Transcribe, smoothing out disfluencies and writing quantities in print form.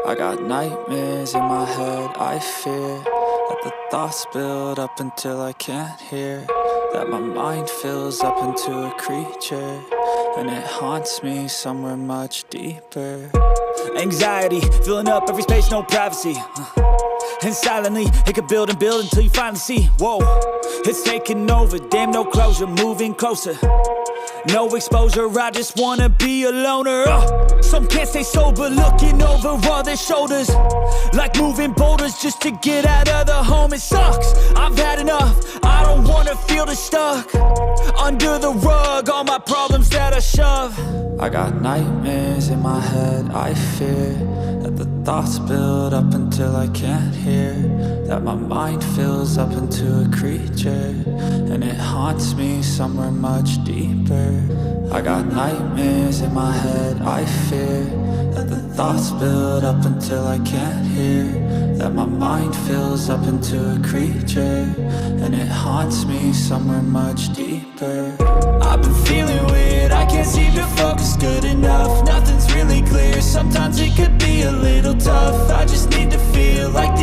I got nightmares in my head, I fear that the thoughts build up until I can't hear, that my mind fills up into a creature, and it haunts me somewhere much deeper. Anxiety, filling up every space, no privacy. And silently, it could build and build until you finally see, whoa, it's taking over, damn no closure, moving closer. No exposure, I just wanna be a loner. Some can't stay sober, looking over all their shoulders, like moving boulders just to get out of the home. It sucks, I've had enough, I don't wanna feel the stuck under the rug, all my problems that I shove. I got nightmares in my head, I fear that the thoughts build up until I can't hear, that my mind fills up into a creature, and it haunts me somewhere much deeper. I got nightmares in my head, I fear that the thoughts build up until I can't hear, that my mind fills up into a creature, and it haunts me somewhere much deeper. I've been feeling weird, I can't seem to focus good enough. Nothing's really clear, sometimes it could be a little tough. I just need to feel like